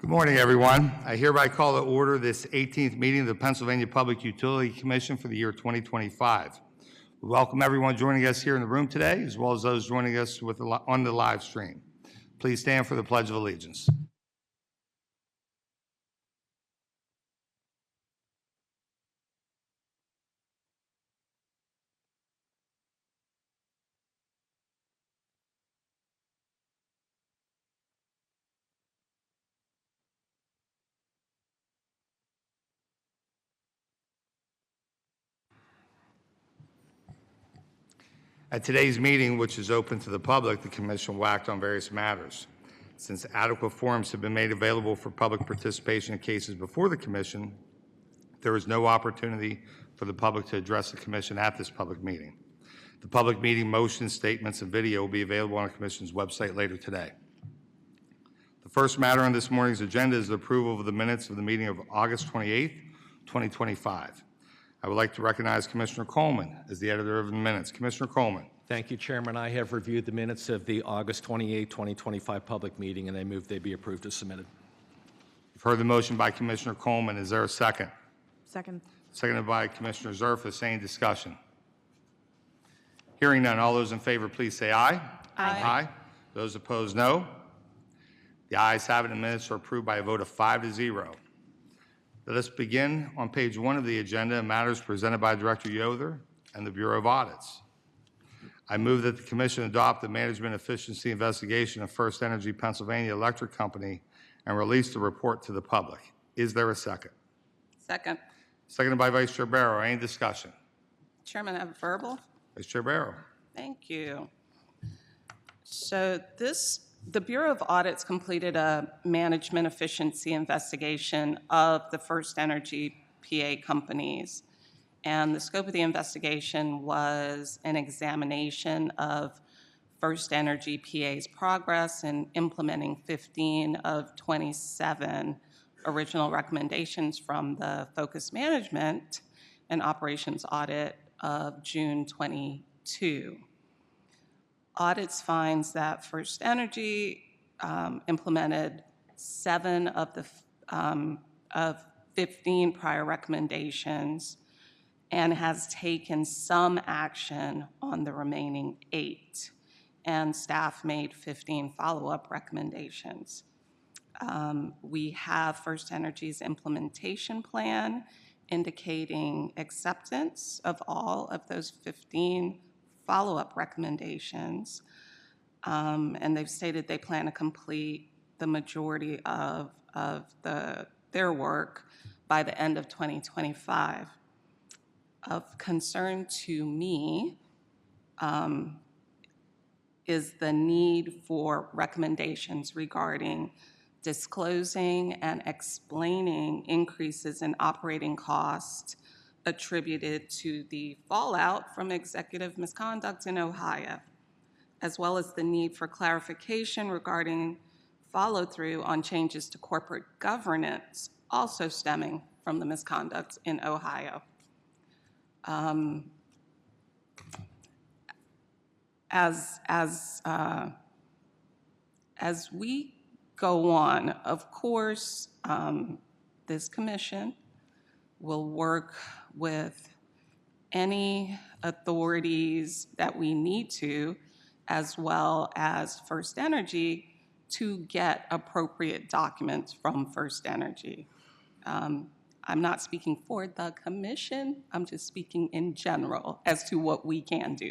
Good morning, everyone. I hereby call to order this 18th meeting of the Pennsylvania Public Utility Commission for the year 2025. We welcome everyone joining us here in the room today, as well as those joining us on the live stream. Please stand for the Pledge of Allegiance. At today's meeting, which is open to the public, the Commission will act on various matters. Since adequate forums have been made available for public participation in cases before the Commission, there is no opportunity for the public to address the Commission at this public meeting. The public meeting motions, statements, and video will be available on the Commission's website later today. The first matter on this morning's agenda is the approval of the minutes of the meeting of August 28th, 2025. I would like to recognize Commissioner Coleman as the editor of the minutes. Commissioner Coleman. Thank you, Chairman. I have reviewed the minutes of the August 28, 2025 public meeting, and I move they be approved as submitted. You've heard the motion by Commissioner Coleman. Is there a second? Second. Seconded by Commissioner Zerfas. Any discussion? Hearing none, all those in favor, please say aye. Aye. Aye. Those opposed, no. The ayes have it, and the minutes are approved by a vote of 5-0. Let us begin on page 1 of the agenda, matters presented by Director Yoder and the Bureau of Audits. I move that the Commission adopt the management efficiency investigation of First Energy Pennsylvania Electric Company and release the report to the public. Is there a second? Second. Seconded by Vice Chair Barrow. Any discussion? Chairman, I have a verbal. Vice Chair Barrow. Thank you. So the Bureau of Audits completed a management efficiency investigation of the First Energy PA companies. And the scope of the investigation was an examination of First Energy PA's progress in implementing 15 of 27 original recommendations from the Focus Management and Operations Audit of June 22. Audits finds that First Energy implemented 7 of 15 prior recommendations and has taken some action on the remaining 8. And staff made 15 follow-up recommendations. We have First Energy's implementation plan indicating acceptance of all of those 15 follow-up recommendations, and they've stated they plan to complete the majority of their work by the end of 2025. Of concern to me is the need for recommendations regarding disclosing and explaining increases in operating costs attributed to the fallout from executive misconduct in Ohio, as well as the need for clarification regarding follow-through on changes to corporate governance also stemming from the misconduct in Ohio. As we go on, of course, this commission will work with any authorities that we need to, as well as First Energy, to get appropriate documents from First Energy. I'm not speaking for the commission, I'm just speaking in general as to what we can do.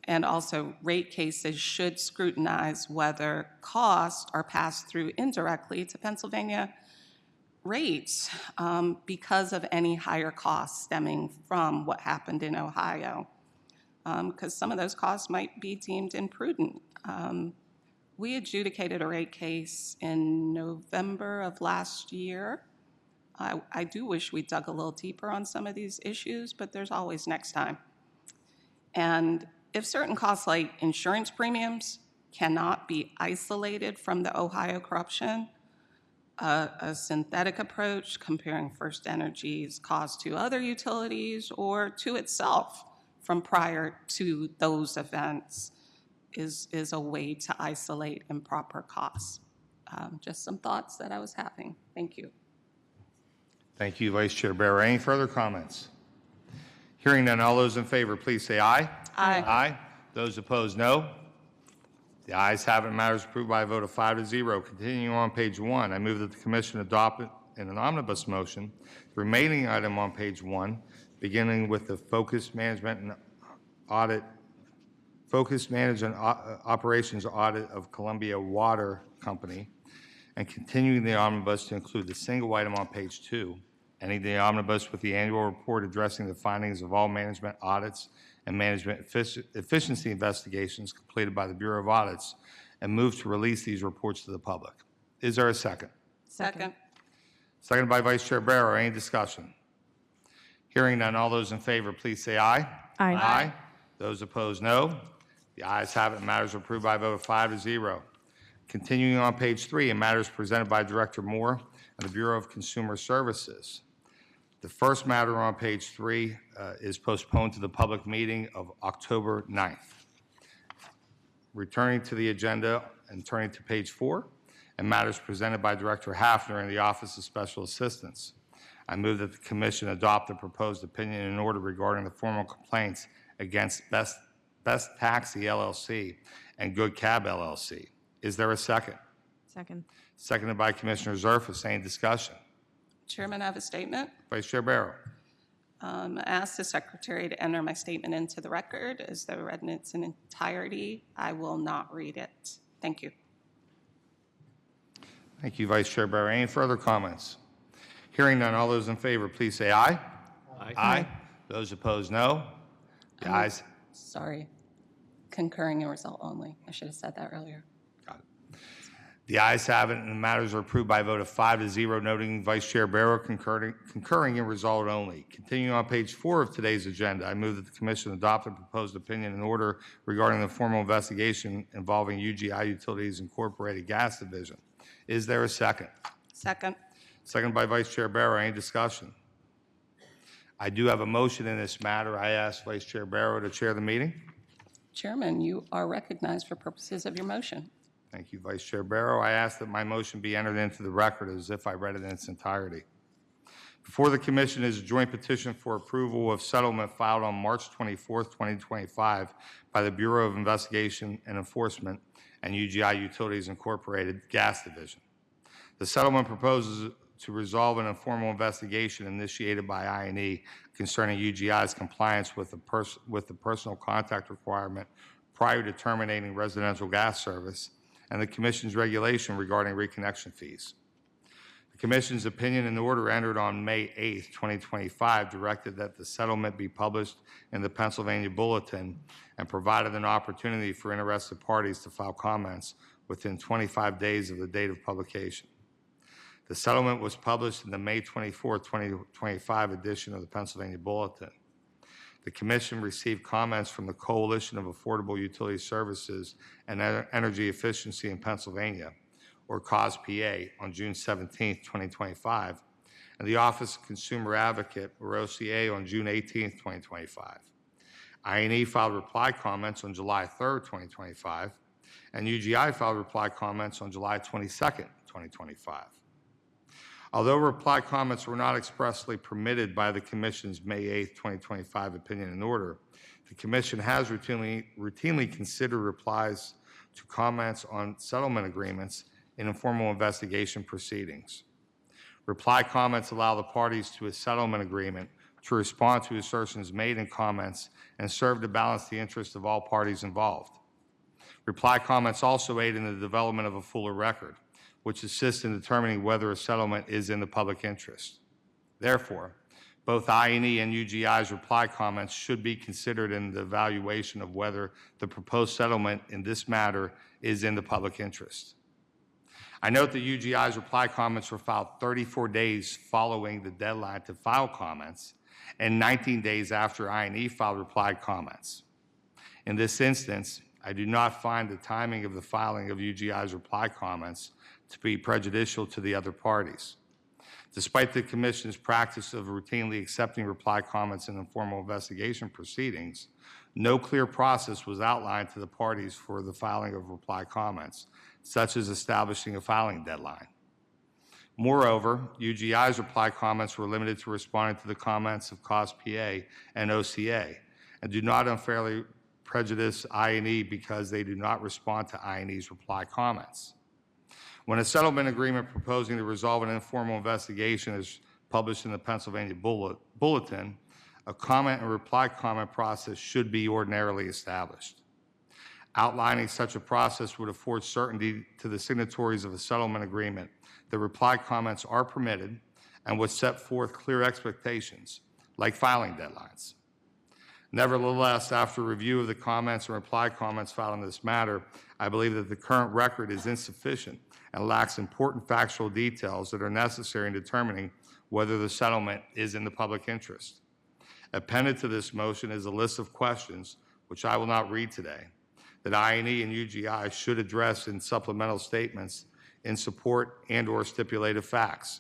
And also, rate cases should scrutinize whether costs are passed through indirectly to Pennsylvania rates because of any higher costs stemming from what happened in Ohio, because some of those costs might be deemed imprudent. We adjudicated a rate case in November of last year. I do wish we dug a little deeper on some of these issues, but there's always next time. And if certain costs like insurance premiums cannot be isolated from the Ohio corruption, a synthetic approach comparing First Energy's cost to other utilities or to itself from prior to those events is a way to isolate improper costs. Just some thoughts that I was having. Thank you. Thank you, Vice Chair Barrow. Any further comments? Hearing none, all those in favor, please say aye. Aye. Aye. Those opposed, no. The ayes have it. Matters approved by a vote of 5-0. Continuing on page 1, I move that the commission adopt in an omnibus motion the remaining item on page 1, beginning with the focused management operations audit of Columbia Water Company, and continuing the omnibus to include the single item on page 2, ending the omnibus with the annual report addressing the findings of all management audits and management efficiency investigations completed by the Bureau of Audits, and move to release these reports to the public. Is there a second? Second. Seconded by Vice Chair Barrow. Any discussion? Hearing none, all those in favor, please say aye. Aye. Aye. Those opposed, no. The ayes have it. Matters are approved by a vote of 5-0. Continuing on page 3, in matters presented by Director Moore and the Bureau of Consumer Services. The first matter on page 3 is postponed to the public meeting of October 9th. Returning to the agenda and turning to page 4, and matters presented by Director Hafner in the Office of Special Assistance. I move that the Commission adopt the proposed opinion in order regarding the formal complaints against Best Taxi LLC and Good Cab LLC. Is there a second? Second. Seconded by Commissioner Zerfus. Any discussion? Chairman, I have a statement. Vice Chair Barrow. Ask the Secretary to enter my statement into the record as though read in its entirety. I will not read it. Thank you. Thank you, Vice Chair Barrow. Any further comments? Hearing none, all those in favor, please say aye. Aye. Those opposed, no. The ayes. Sorry. Concurring in result only. I should have said that earlier. Got it. The ayes have it, and the matters are approved by a vote of 5-0, noting Vice Chair Barrow concurring in result only. Continuing on page 4 of today's agenda, I move that the Commission adopt the proposed opinion in order regarding the formal investigation involving UGI Utilities Incorporated Gas Division. Is there a second? Second. Second by Vice Chair Barrow. Any discussion? I do have a motion in this matter. I ask Vice Chair Barrow to chair the meeting. Chairman, you are recognized for purposes of your motion. Thank you, Vice Chair Barrow. I ask that my motion be entered into the record as if I read it in its entirety. Before the Commission is a joint petition for approval of settlement filed on March 24, 2025 by the Bureau of Investigation and Enforcement and UGI Utilities Incorporated Gas Division. The settlement proposes to resolve an informal investigation initiated by I&E concerning UGI's compliance with the personal contact requirement prior to terminating residential gas service and the Commission's regulation regarding reconnection fees. The Commission's opinion and order entered on May 8, 2025 directed that the settlement be published in the Pennsylvania Bulletin and provided an opportunity for interested parties to file comments within 25 days of the date of publication. The settlement was published in the May 24, 2025 edition of the Pennsylvania Bulletin. The Commission received comments from the Coalition of Affordable Utility Services and Energy Efficiency in Pennsylvania, or COSPA, on June 17, 2025, and the Office of Consumer Advocate, or OCA, on June 18, 2025. I&E filed reply comments on July 3, 2025, and UGI filed reply comments on July 22, 2025. Although reply comments were not expressly permitted by the Commission's May 8, 2025 opinion and order, the Commission has routinely considered replies to comments on settlement agreements in informal investigation proceedings. Reply comments allow the parties to a settlement agreement to respond to assertions made in comments and serve to balance the interests of all parties involved. Reply comments also aid in the development of a fuller record, which assists in determining whether a settlement is in the public interest. Therefore, both I&E and UGI's reply comments should be considered in the evaluation of whether the proposed settlement in this matter is in the public interest. I note that UGI's reply comments were filed 34 days following the deadline to file comments and 19 days after I&E filed reply comments. In this instance, I do not find the timing of the filing of UGI's reply comments to be prejudicial to the other parties. Despite the Commission's practice of routinely accepting reply comments in informal investigation proceedings, No clear process was outlined to the parties for the filing of reply comments, such as establishing a filing deadline. Moreover, UGI's reply comments were limited to responding to the comments of Cost PA and OCA, and do not unfairly prejudice I&E because they do not respond to I&E's reply comments. When a settlement agreement proposing to resolve an informal investigation is published in the Pennsylvania Bulletin, a comment and reply comment process should be ordinarily established. Outlining such a process would afford certainty to the signatories of a settlement agreement that reply comments are permitted and would set forth clear expectations, like filing deadlines. Nevertheless, after review of the comments and reply comments filed in this matter, I believe that the current record is insufficient and lacks important factual details that are necessary in determining whether the settlement is in the public interest. Appended to this motion is a list of questions, which I will not read today, that I&E and UGI should address in supplemental statements in support and/or stipulated facts.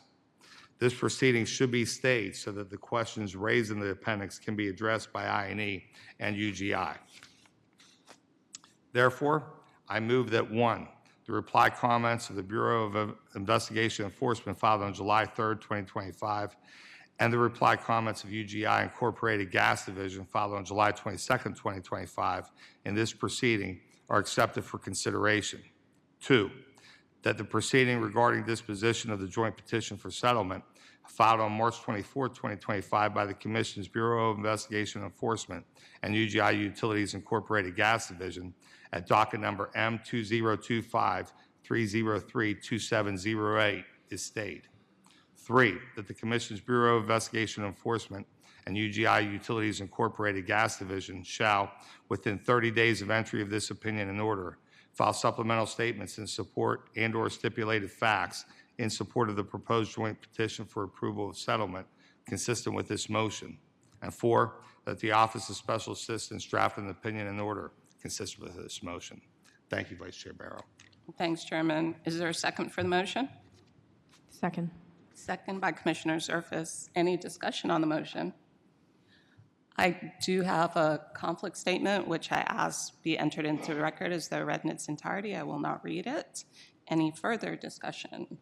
This proceeding should be staged so that the questions raised in the appendix can be addressed by I&E and UGI. Therefore, I move that 1, the reply comments of the Bureau of Investigation Enforcement filed on July 3rd, 2025, and the reply comments of UGI Incorporated Gas Division filed on July 22nd, 2025 in this proceeding are accepted for consideration. 2, that the proceeding regarding disposition of the joint petition for settlement filed on March 24, 2025 by the Commission's Bureau of Investigation Enforcement and UGI Utilities Incorporated Gas Division at docket number M2025-303-2708 is stayed. 3, that the Commission's Bureau of Investigation Enforcement and UGI Utilities Incorporated Gas Division shall, within 30 days of entry of this opinion and order, file supplemental statements in support and/or stipulated facts in support of the proposed joint petition for approval of settlement consistent with this motion. And 4, that the Office of Special Assistance draft an opinion and order consistent with this motion. Thank you, Vice Chair Barrow. Thanks, Chairman. Is there a second for the motion? Second. Second by Commissioner Surface. Any discussion on the motion? I do have a conflict statement, which I ask be entered into the record as though read in its entirety. I will not read it. Any further discussion?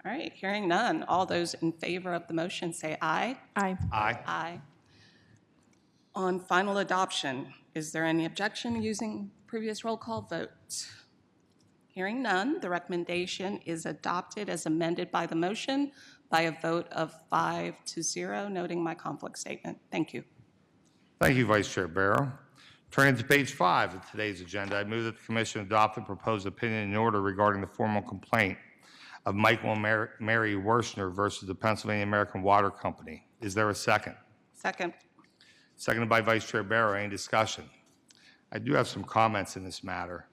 All right, hearing none. All those in favor of the motion say aye. Aye. Aye. Aye. On final adoption, is there any objection using previous roll call vote? Hearing none, the recommendation is adopted as amended by the motion by a vote of 5-0, noting my conflict statement. Thank you. Thank you, Vice Chair Barrow. Turning to page 5 of today's agenda, I move that the Commission adopt the proposed opinion and order regarding the formal complaint of Michael and Mary Wershner versus the Pennsylvania American Water Company. Is there a second? Second. Seconded by Vice Chair Barrow. Any discussion? I do have some comments in this matter.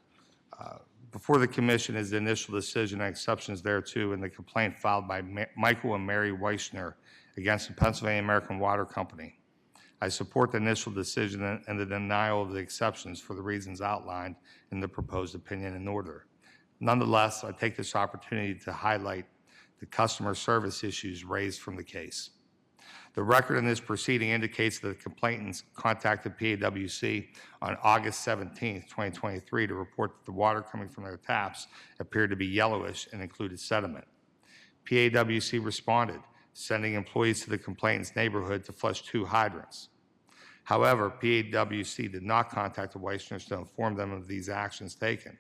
Before the Commission is the initial decision and exceptions thereto in the complaint filed by Michael and Mary Wershner against the Pennsylvania American Water Company. I support the initial decision and the denial of the exceptions for the reasons outlined in the proposed opinion and order. Nonetheless, I take this opportunity to highlight the customer service issues raised from the case. The record in this proceeding indicates that the complainants contacted PAWC on August 17, 2023 to report that the water coming from their taps appeared to be yellowish and included sediment. PAWC responded, sending employees to the complainant's neighborhood to flush 2 hydrants. However, PAWC did not contact the Weishners to inform them of these actions taken.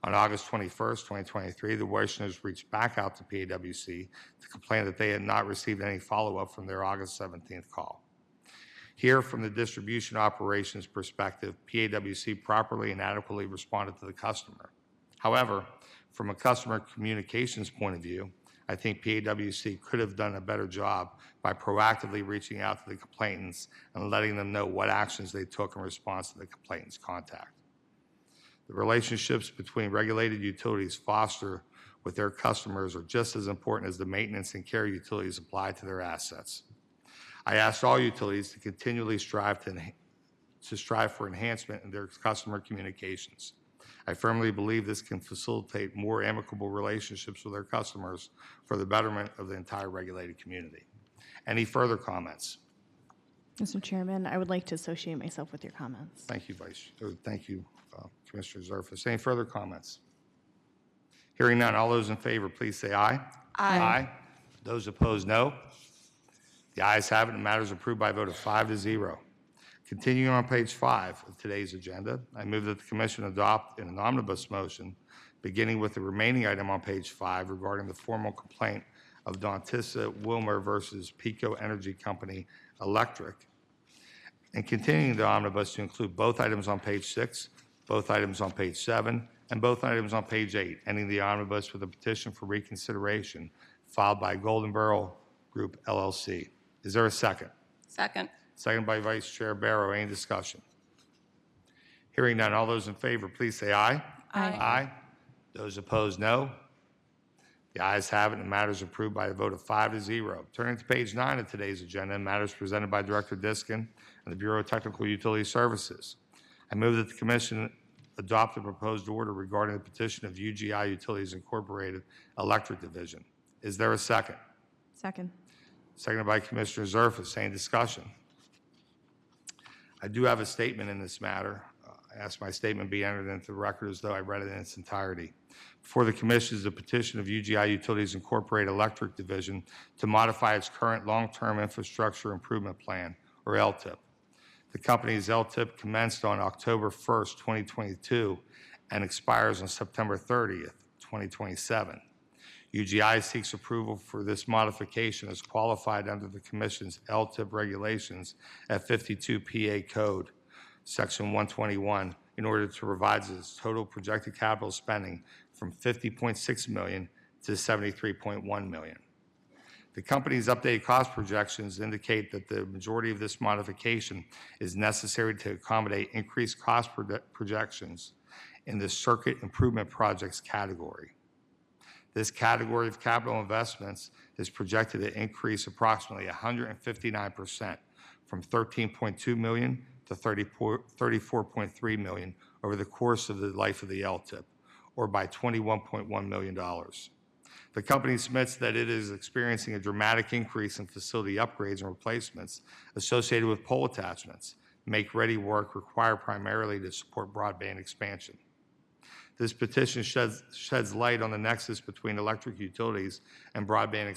On August 21st, 2023, the Weishners reached back out to PAWC to complain that they had not received any follow-up from their August 17th call. Here, from the distribution operations perspective, PAWC properly and adequately responded to the customer. However, from a customer communications point of view, I think PAWC could have done a better job by proactively reaching out to the complainants and letting them know what actions they took in response to the complainant's contact. The relationships between regulated utilities foster with their customers are just as important as the maintenance and care utilities apply to their assets. I ask all utilities to continually strive for enhancement in their customer communications. I firmly believe this can facilitate more amicable relationships with their customers for the betterment of the entire regulated community. Any further comments? Mr. Chairman, I would like to associate myself with your comments. Thank you, Commissioner Zerfus. Any further comments? Hearing none, all those in favor, please say aye. Aye. Those opposed, no. The ayes have it, and the matter is approved by a vote of 5-0. Continuing on page 5 of today's agenda, I move that the Commission adopt an omnibus motion, beginning with the remaining item on page 5 regarding the formal complaint of Dontissa Wilmer versus Pico Energy Company Electric, and continuing the omnibus to include both items on page 6, both items on page 7, and both items on page 8, ending the omnibus with a petition for reconsideration filed by Golden Barrel Group, LLC. Is there a second? Second. Second by Vice Chair Barrow. Any discussion? Hearing none, all those in favor, please say aye. Aye. Aye. Those opposed, no. The ayes have it, and the matter is approved by a vote of 5-0. Turning to page 9 of today's agenda, matters presented by Director Diskin and the Bureau of Technical Utility Services. I move that the Commission adopt the proposed order regarding the petition of UGI Utilities Incorporated Electric Division. Is there a second? Second. Seconded by Commissioner Zerfus. Any discussion? I do have a statement in this matter. I ask my statement be entered into the record as though I read it in its entirety. Before the Commission is the petition of UGI Utilities Incorporated Electric Division to modify its current long-term infrastructure improvement plan, or LTIP. The company's LTIP commenced on October 1st, 2022, and expires on September 30th, 2027. UGI seeks approval for this modification as qualified under the Commission's LTIP regulations at 52 PA Code, Section 121, in order to revise its total projected capital spending from $50.6 million to $73.1 million. The company's updated cost projections indicate that the majority of this modification is necessary to accommodate increased cost projections in the circuit improvement projects category. This category of capital investments is projected to increase approximately 159% from $13.2 million to $34.3 million over the course of the life of the LTIP, or by $21.1 million. The company submits that it is experiencing a dramatic increase in facility upgrades and replacements associated with pole attachments, make-ready work required primarily to support broadband expansion. This petition sheds light on the nexus between electric utilities and broadband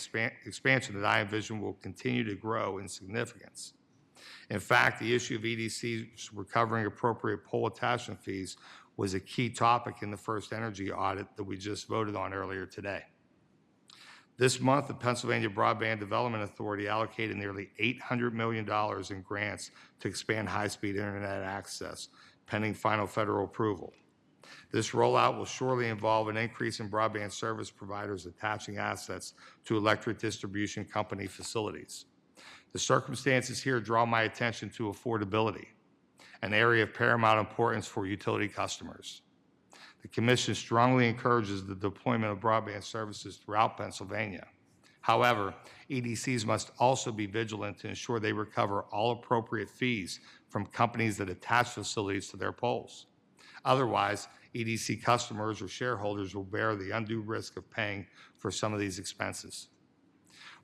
expansion that I envision will continue to grow in significance. In fact, the issue of EDCs recovering appropriate pole attachment fees was a key topic in the first energy audit that we just voted on earlier today. This month, the Pennsylvania Broadband Development Authority allocated nearly $800 million in grants to expand high-speed internet access, pending final federal approval. This rollout will surely involve an increase in broadband service providers attaching assets to electric distribution company facilities. The circumstances here draw my attention to affordability, an area of paramount importance for utility customers. The Commission strongly encourages the deployment of broadband services throughout Pennsylvania. However, EDCs must also be vigilant to ensure they recover all appropriate fees from companies that attach facilities to their poles. Otherwise, EDC customers or shareholders will bear the undue risk of paying for some of these expenses.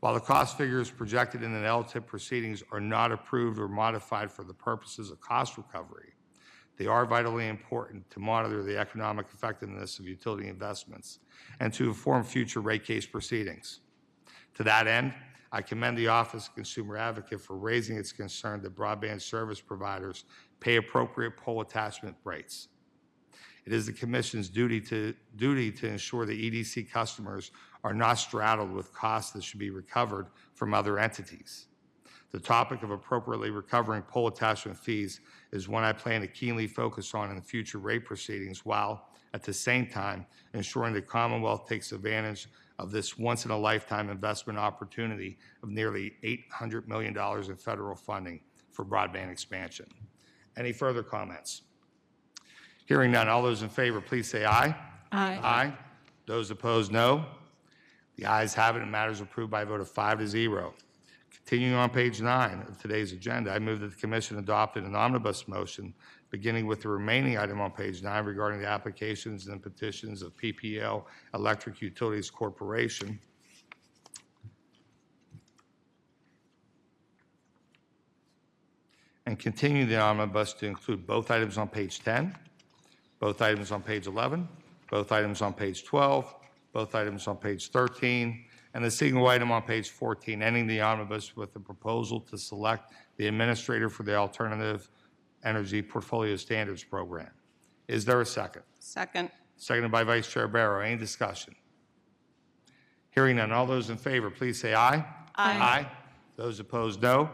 While the cost figures projected in the LTIP proceedings are not approved or modified for the purposes of cost recovery, they are vitally important to monitor the economic effectiveness of utility investments and to inform future rate case proceedings. To that end, I commend the Office of Consumer Advocate for raising its concern that broadband service providers pay appropriate pole attachment rates. It is the Commission's duty to ensure that EDC customers are not straddled with costs that should be recovered from other entities. The topic of appropriately recovering pole attachment fees is one I plan to keenly focus on in the future rate proceedings, while at the same time ensuring the Commonwealth takes advantage of this once-in-a-lifetime investment opportunity of nearly $800 million in federal funding for broadband expansion. Any further comments? Hearing none, all those in favor, please say aye. Aye. Aye. Those opposed, no. The ayes have it, and matters approved by a vote of 5-0. Continuing on page 9 of today's agenda, I move that the Commission adopted an omnibus motion beginning with the remaining item on page 9 regarding the applications and petitions of PPL Electric Utilities Corporation. and continue the omnibus to include both items on page 10, both items on page 11, both items on page 12, both items on page 13, and the single item on page 14, ending the omnibus with the proposal to select the administrator for the Alternative Energy Portfolio Standards Program. Is there a second? Second. Seconded by Vice Chair Barrow. Any discussion? Hearing none. All those in favor, please say aye. Aye. Those opposed, no.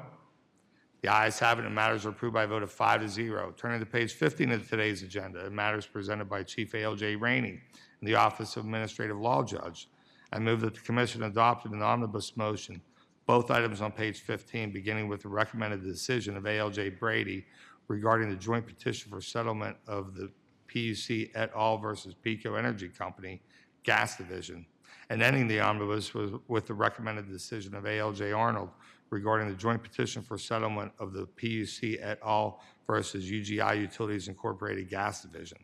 The ayes have it, and matters are approved by a vote of 5-0. Turning to page 15 of today's agenda, and matters presented by Chief ALJ Rainey in the Office of Administrative Law Judge. I move that the Commission adopted an omnibus motion, both items on page 15, beginning with the recommended decision of ALJ Brady regarding the joint petition for settlement of the PUC et al. Versus PECO Energy Company Gas Division, and ending the omnibus with the recommended decision of ALJ Arnold regarding the joint petition for settlement of the PUC et al. Versus UGI Utilities Incorporated Gas Division.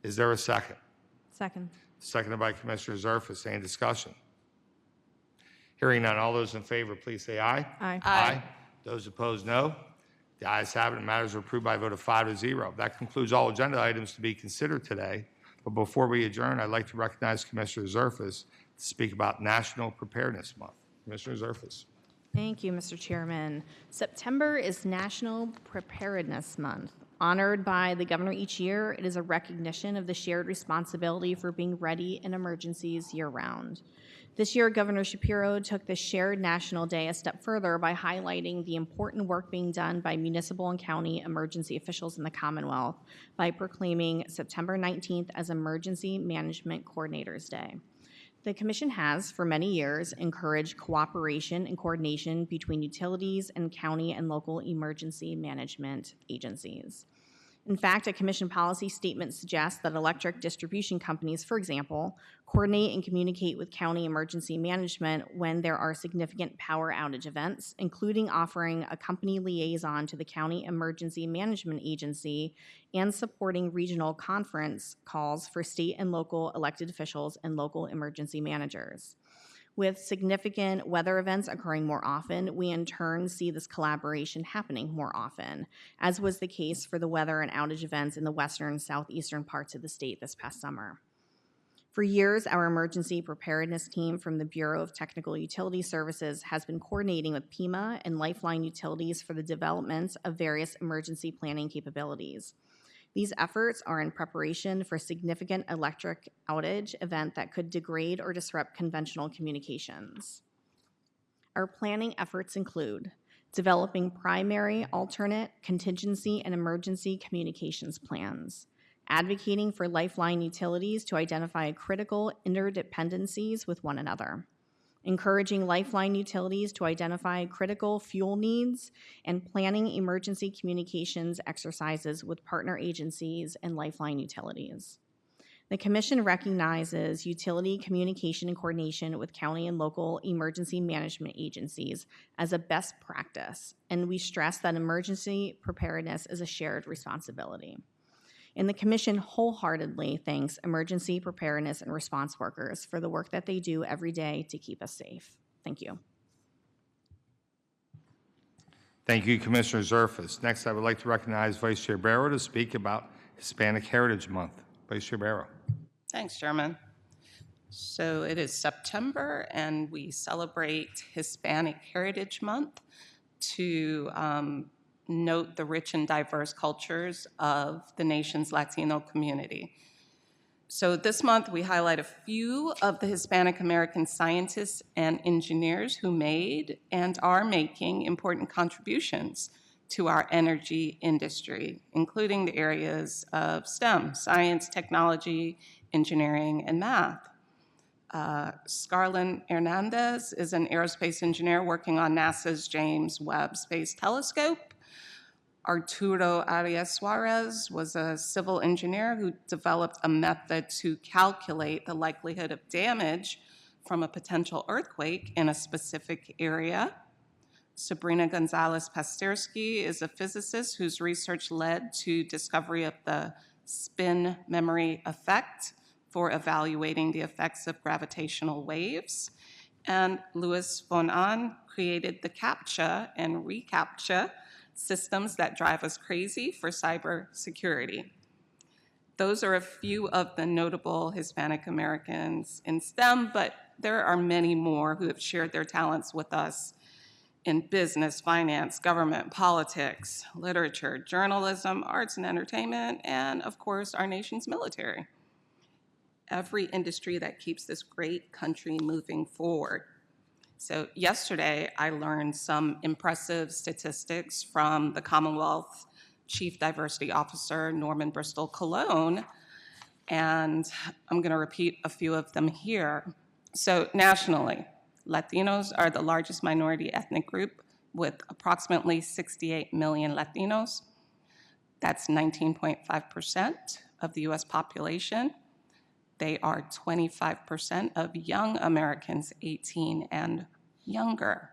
Is there a second? Second. Seconded by Commissioner Zerfus. Any discussion? Hearing none. All those in favor, please say aye. Aye. Aye. Those opposed, no. The ayes have it, and matters are approved by a vote of 5-0. That concludes all agenda items to be considered today. But before we adjourn, I'd like to recognize Commissioner Zerfus to speak about National Preparedness Month. Commissioner Zerfus. Thank you, Mr. Chairman. September is National Preparedness Month. Honored by the governor each year, it is a recognition of the shared responsibility for being ready in emergencies year-round. This year, Governor Shapiro took the shared National Day a step further by highlighting the important work being done by municipal and county emergency officials in the Commonwealth by proclaiming September 19th as Emergency Management Coordinators Day. The Commission has, for many years, encouraged cooperation and coordination between utilities and county and local emergency management agencies. In fact, a Commission policy statement suggests that electric distribution companies, for example, coordinate and communicate with county emergency management when there are significant power outage events, including offering a company liaison to the county emergency management agency and supporting regional conference calls for state and local elected officials and local emergency managers. With significant weather events occurring more often, we in turn see this collaboration happening more often, as was the case for the weather and outage events in the western and southeastern parts of the state this past summer. For years, our emergency preparedness team from the Bureau of Technical Utility Services has been coordinating with PEMA and Lifeline Utilities for the development of various emergency planning capabilities. These efforts are in preparation for a significant electric outage event that could degrade or disrupt conventional communications. Our planning efforts include developing primary, alternate, contingency, and emergency communications plans, advocating for Lifeline Utilities to identify critical interdependencies with one another, encouraging Lifeline Utilities to identify critical fuel needs, and planning emergency communications exercises with partner agencies and Lifeline Utilities. The Commission recognizes utility communication and coordination with county and local emergency management agencies as a best practice, and we stress that emergency preparedness is a shared responsibility. And the Commission wholeheartedly thanks emergency preparedness and response workers for the work that they do every day to keep us safe. Thank you. Thank you, Commissioner Zerfus. Next, I would like to recognize Vice Chair Barrow to speak about Hispanic Heritage Month. Vice Chair Barrow. Thanks, Chairman. So it is September, and we celebrate Hispanic Heritage Month to note the rich and diverse cultures of the nation's Latino community. So this month, we highlight a few of the Hispanic American scientists and engineers who made and are making important contributions to our energy industry, including the areas of STEM, science, technology, engineering, and math. Scarlett Hernandez is an aerospace engineer working on NASA's James Webb Space Telescope. Arturo Arias Suarez was a civil engineer who developed a method to calculate the likelihood of damage from a potential earthquake in a specific area. Sabrina Gonzalez Pastersky is a physicist whose research led to discovery of the spin memory effect for evaluating the effects of gravitational waves. And Louis von Ahn created the CAPTCHA and reCAPTCHA systems that drive us crazy for cybersecurity. Those are a few of the notable Hispanic Americans in STEM, but there are many more who have shared their talents with us in business, finance, government, politics, literature, journalism, arts and entertainment, and of course, our nation's military. Every industry that keeps this great country moving forward. So yesterday, I learned some impressive statistics from the Commonwealth Chief Diversity Officer, Norman Bristol Cologne, and I'm going to repeat a few of them here. So nationally, Latinos are the largest minority ethnic group with approximately 68 million Latinos. That's 19.5% of the US population. They are 25% of young Americans 18 and younger.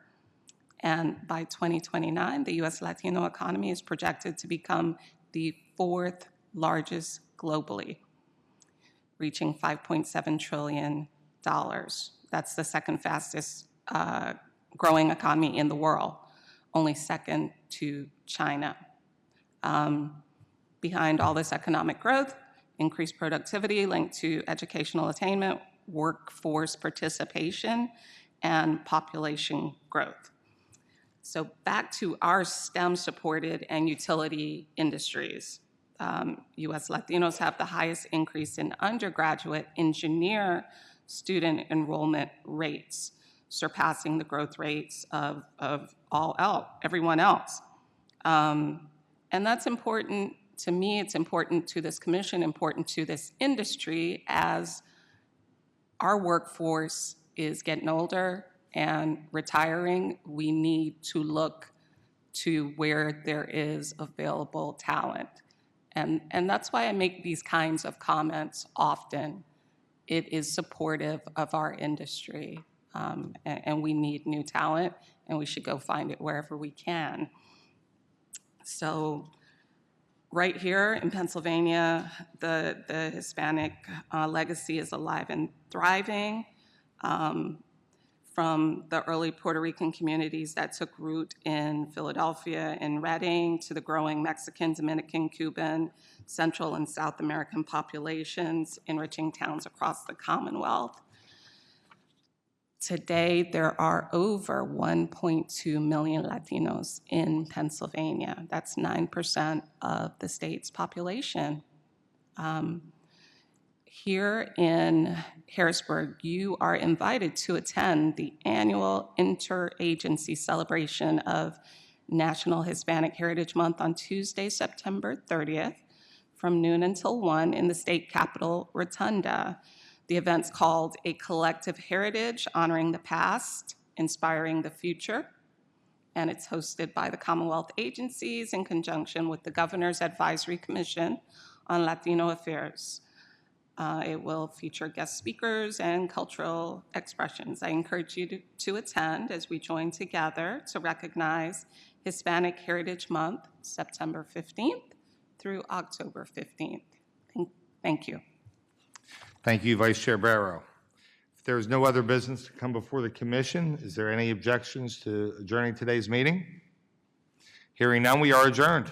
And by 2029, the US Latino economy is projected to become the 4th largest globally, reaching $5.7 trillion. That's the second fastest growing economy in the world, only second to China. Behind all this economic growth, increased productivity linked to educational attainment, workforce participation, and population growth. So back to our STEM-supported and utility industries. US Latinos have the highest increase in undergraduate engineer student enrollment rates, surpassing the growth rates of everyone else. And that's important to me, it's important to this commission, important to this industry, as our workforce is getting older and retiring. We need to look to where there is available talent. And that's why I make these kinds of comments often. It is supportive of our industry, and we need new talent, and we should go find it wherever we can. So right here in Pennsylvania, the Hispanic legacy is alive and thriving. From the early Puerto Rican communities that took root in Philadelphia and Reading to the growing Mexican, Dominican, Cuban, Central and South American populations enriching towns across the Commonwealth. Today, there are over 1.2 million Latinos in Pennsylvania. That's 9% of the state's population. Here in Harrisburg, you are invited to attend the annual interagency celebration of National Hispanic Heritage Month on Tuesday, September 30th, from noon until 1 in the state capitol rotunda. The event's called A Collective Heritage, Honoring the Past, Inspiring the Future, and it's hosted by the Commonwealth agencies in conjunction with the Governor's Advisory Commission on Latino Affairs. It will feature guest speakers and cultural expressions. I encourage you to attend as we join together to recognize Hispanic Heritage Month, September 15th through October 15th. Thank you. Thank you, Vice Chair Barrow. If there is no other business to come before the commission, is there any objections to adjourning today's meeting? Hearing none, we are adjourned.